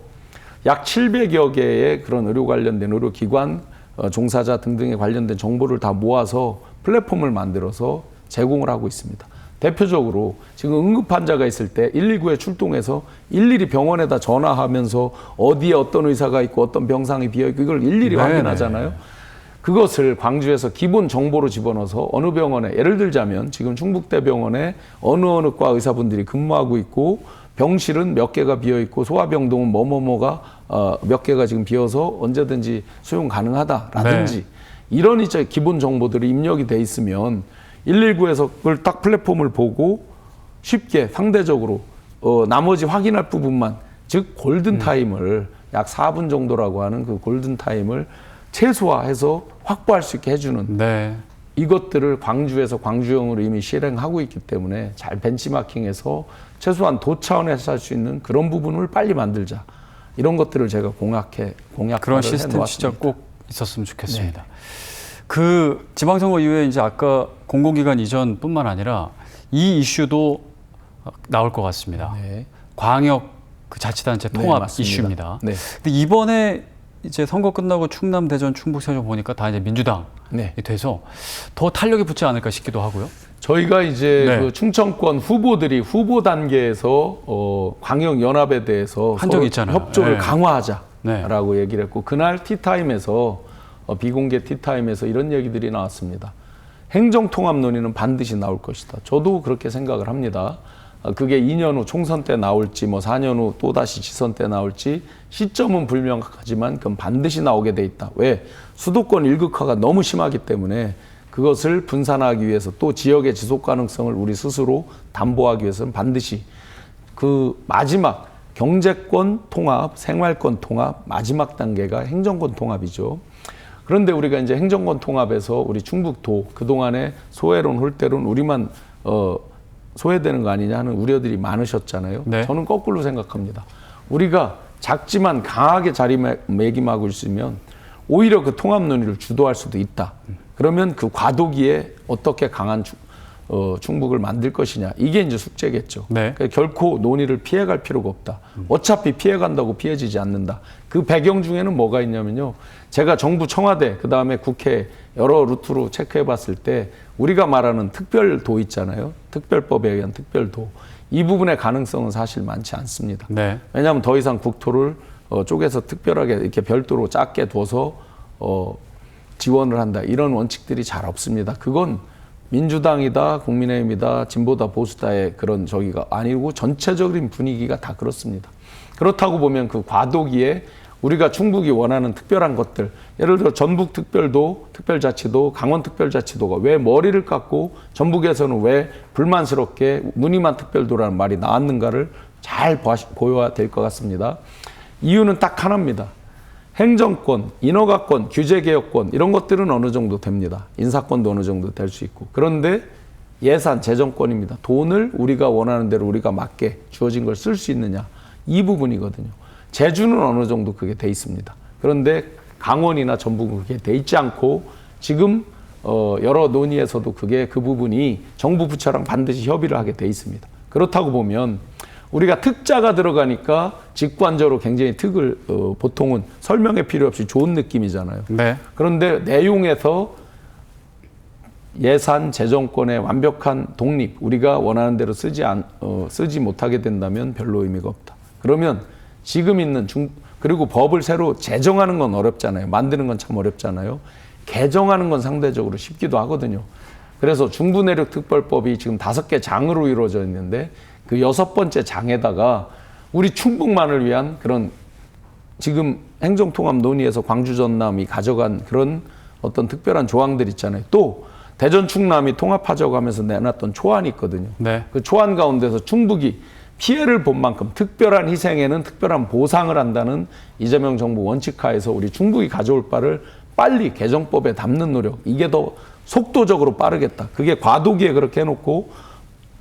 약 700여 개의 그런 의료 관련된 의료기관, 종사자 등등에 관련된 정보를 다 모아서 플랫폼을 만들어서 제공을 하고 있습니다. 대표적으로 지금 응급 환자가 있을 때 119에 출동해서 일일이 병원에다 전화하면서 어디에 어떤 의사가 있고 어떤 병상이 비어있고 이걸 일일이 확인하잖아요. 그것을 광주에서 기본 정보로 집어넣어서 어느 병원에, 예를 들자면 지금 충북대병원에 어느 과 의사분들이 근무하고 있고 병실은 몇 개가 비어있고 소아병동은 뭐뭐뭐가 몇 개가 지금 비어서 언제든지 수용 가능하다라든지 이런 이제 기본 정보들이 입력이 돼 있으면 119에서 그걸 딱 플랫폼을 보고 쉽게 상대적으로 나머지 확인할 부분만, 즉 골든타임을 약 4분 정도라고 하는 그 골든타임을 최소화해서 확보할 수 있게 해주는 이것들을 광주에서 광주형으로 이미 실행하고 있기 때문에 잘 벤치마킹해서 최소한 도 차원에서 할 수 있는 그런 부분을 빨리 만들자. 이런 것들을 제가 그런 시스템 진짜 꼭 있었으면 좋겠습니다. 그 지방선거 이후에 이제 아까 공공기관 이전뿐만 아니라 이 이슈도 나올 것 같습니다. 광역 그 자치단체 통합 이슈입니다. 근데 이번에 이제 선거 끝나고 충남, 대전, 충북, 세종 보니까 다 이제 민주당이 돼서 더 탄력이 붙지 않을까 싶기도 하고요. 저희가 이제 그 충청권 후보들이 후보 단계에서 광역 연합에 대해서 한 적이 있잖아요. 협조를 강화하자라고 얘기를 했고, 그날 티타임에서 비공개 티타임에서 이런 얘기들이 나왔습니다. 행정통합 논의는 반드시 나올 것이다. 저도 그렇게 생각을 합니다. 그게 2년 후 총선 때 나올지, 뭐 4년 후 또다시 지선 때 나올지 시점은 불명확하지만 그건 반드시 나오게 돼 있다. 왜? 수도권 일극화가 너무 심하기 때문에 그것을 분산하기 위해서, 또 지역의 지속 가능성을 우리 스스로 담보하기 위해서는 반드시 그 마지막 경제권 통합, 생활권 통합, 마지막 단계가 행정권 통합이죠. 그런데 우리가 이제 행정권 통합에서 우리 충북도 그동안에 소외론, 홀대론 우리만 소외되는 거 아니냐 하는 우려들이 많으셨잖아요. 저는 거꾸로 생각합니다. 우리가 작지만 강하게 자리매김하고 있으면 오히려 그 통합 논의를 주도할 수도 있다. 그러면 그 과도기에 어떻게 강한 충북을 만들 것이냐, 이게 이제 숙제겠죠. 그러니까 결코 논의를 피해갈 필요가 없다. 어차피 피해간다고 피해지지 않는다. 그 배경 중에는 뭐가 있냐면요, 제가 정부 청와대 그다음에 국회 여러 루트로 체크해 봤을 때 우리가 말하는 특별도 있잖아요. 특별법에 의한 특별도, 이 부분의 가능성은 사실 많지 않습니다. 네. 왜냐하면 더 이상 국토를 쪼개서 특별하게 이렇게 별도로 작게 둬서 지원을 한다. 이런 원칙들이 잘 없습니다. 그건 민주당이다, 국민의힘이다, 진보다, 보수다의 그런 저기가 아니고 전체적인 분위기가 다 그렇습니다. 그렇다고 보면 그 과도기에 우리가 충북이 원하는 특별한 것들, 예를 들어 전북특별도, 특별자치도, 강원특별자치도가 왜 머리를 깎고 전북에서는 왜 불만스럽게 무늬만 특별도라는 말이 나왔는가를 잘 보여야 될 것 같습니다. 이유는 딱 하나입니다. 행정권, 인허가권, 규제개혁권 이런 것들은 어느 정도 됩니다. 인사권도 어느 정도 될 수 있고. 그런데 예산, 재정권입니다. 돈을 우리가 원하는 대로 우리가 맞게 주어진 걸 쓸 수 있느냐. 이 부분이거든요. 제주는 어느 정도 그게 돼 있습니다. 그런데 강원이나 전북은 그게 돼 있지 않고 지금 여러 논의에서도 그 부분이 정부 부처랑 반드시 협의를 하게 돼 있습니다. 그렇다고 보면 우리가 특자가 들어가니까 직관적으로 굉장히 보통은 설명에 필요 없이 좋은 느낌이잖아요. 네. 그런데 내용에서 예산, 재정권의 완벽한 독립, 우리가 원하는 대로 쓰지 못하게 된다면 별로 의미가 없다. 그러면 지금 있는 그리고 법을 새로 제정하는 건 어렵잖아요. 만드는 건 참 어렵잖아요. 개정하는 건 상대적으로 쉽기도 하거든요. 그래서 중부내륙특별법이 지금 5개 장으로 이루어져 있는데 그 6번째 장에다가 우리 충북만을 위한 그런 지금 행정통합 논의에서 광주 전남이 가져간 그런 어떤 특별한 조항들 있잖아요. 또 대전 충남이 통합하자고 하면서 내놨던 초안이 있거든요. 네. 그 초안 가운데서 충북이 피해를 본 만큼 특별한 희생에는 특별한 보상을 한다는 이재명 정부 원칙하에서 우리 충북이 가져올 바를 빨리 개정법에 담는 노력, 이게 더 속도적으로 빠르겠다. 그게 과도기에 그렇게 해놓고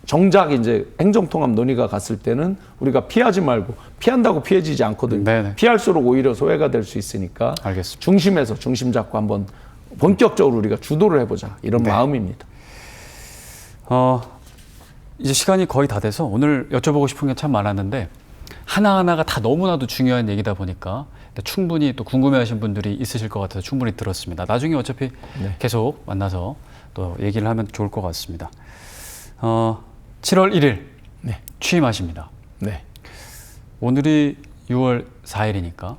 정작 이제 행정통합 논의가 갔을 때는 우리가 피하지 말고, 피한다고 피해지지 않거든요. 네네. 피할수록 오히려 소외가 될 수 있으니까 알겠습니다. 중심에서 중심 잡고 한번 본격적으로 우리가 주도를 해보자, 이런 네. 마음입니다. 이제 시간이 거의 다 돼서 오늘 여쭤보고 싶은 게 참 많았는데 하나하나가 다 너무나도 중요한 얘기다 보니까 충분히 또 궁금해하신 분들이 있으실 것 같아서 충분히 들었습니다. 나중에 어차피 네. 계속 만나서 또 얘기를 하면 좋을 것 같습니다. 7월 1일 네. 취임하십니다. 네. 오늘이 6월 4일이니까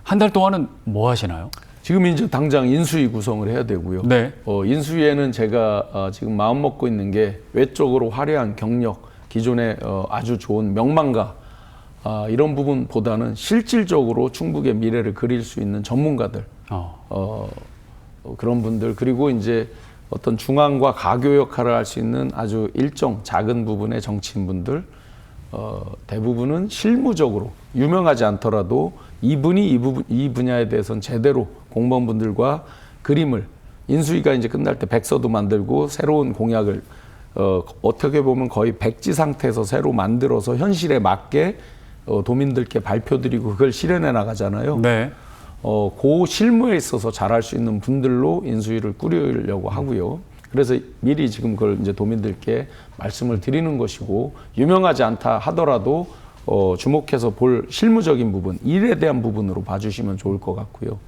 한 달 동안은 뭐 하시나요? 지금 이제 당장 인수위 구성을 해야 되고요. 네. 인수위에는 제가 지금 마음 먹고 있는 게 외적으로 화려한 경력, 기존에 아주 좋은 명망가 이런 부분보다는 실질적으로 충북의 미래를 그릴 수 있는 전문가들, 그런 분들, 그리고 이제 어떤 중앙과 가교 역할을 할 수 있는 아주 일정 작은 부분의 정치인분들, 대부분은 실무적으로 유명하지 않더라도 이분이 이 분야에 대해서는 제대로 공무원분들과 그림을, 인수위가 이제 끝날 때 백서도 만들고 새로운 공약을 어떻게 보면 거의 백지 상태에서 새로 만들어서 현실에 맞게 도민들께 발표드리고 그걸 실현해 나가잖아요. 네. 그 실무에 있어서 잘할 수 있는 분들로 인수위를 꾸리려고 하고요. 그래서 미리 지금 그걸 이제 도민들께 말씀을 드리는 것이고, 유명하지 않다 하더라도 주목해서 볼 실무적인 부분, 일에 대한 부분으로 봐주시면 좋을 것 같고요.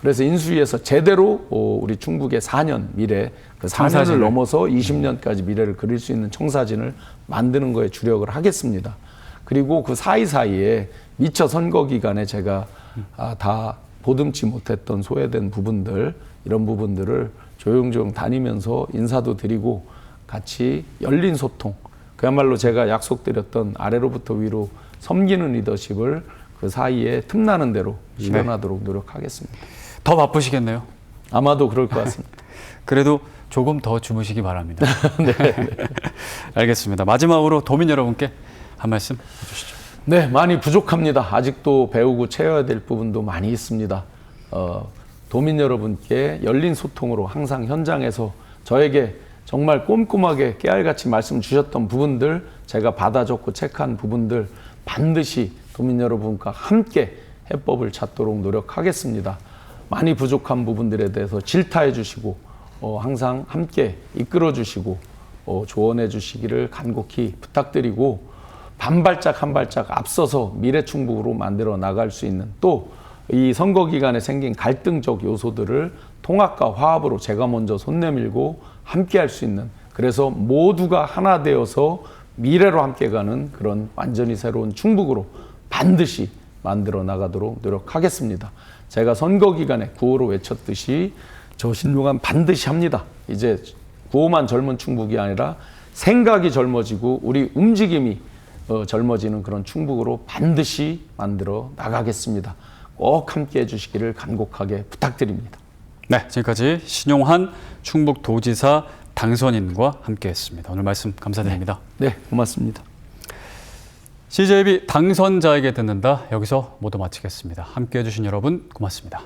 그래서 인수위에서 제대로 우리 충북의 4년 미래, 그 4년을 넘어서 20년까지 미래를 그릴 수 있는 청사진을 만드는 거에 주력을 하겠습니다. 그리고 그 사이사이에 미처 선거 기간에 제가 다 보듬지 못했던 소외된 부분들, 이런 부분들을 조용조용 다니면서 인사도 드리고 같이 열린 소통, 그야말로 제가 약속드렸던 아래로부터 위로 섬기는 리더십을 그 사이에 틈나는 대로 실현하도록 노력하겠습니다. 더 바쁘시겠네요. 아마도 그럴 것 같습니다. 그래도 조금 더 주무시기 바랍니다. 네. 알겠습니다. 마지막으로 도민 여러분께 한 말씀 해주시죠. 네, 많이 부족합니다. 아직도 배우고 채워야 될 부분도 많이 있습니다. 도민 여러분께 열린 소통으로 항상 현장에서 저에게 정말 꼼꼼하게 깨알같이 말씀 주셨던 부분들, 제가 받아 적고 체크한 부분들 반드시 도민 여러분과 함께 해법을 찾도록 노력하겠습니다. 많이 부족한 부분들에 대해서 질타해 주시고 항상 함께 이끌어 주시고 조언해 주시기를 간곡히 부탁드리고, 한 발짝 앞서서 미래충북으로 만들어 나갈 수 있는, 또 이 선거 기간에 생긴 갈등적 요소들을 통합과 화합으로 제가 먼저 손 내밀고 함께 할 수 있는, 그래서 모두가 하나 되어서 미래로 함께 가는 그런 완전히 새로운 충북으로 반드시 만들어 나가도록 노력하겠습니다. 제가 선거 기간에 구호로 외쳤듯이 저 신용한 반드시 합니다. 이제 구호만 젊은 충북이 아니라 생각이 젊어지고 우리 움직임이 젊어지는 그런 충북으로 반드시 만들어 나가겠습니다. 꼭 함께 해주시기를 간곡하게 부탁드립니다. 네, 지금까지 신용한 충북도지사 당선인과 함께했습니다. 오늘 말씀 감사드립니다. 네, 고맙습니다. CJB 당선자에게 듣는다. 여기서 모두 마치겠습니다. 함께해 주신 여러분 고맙습니다.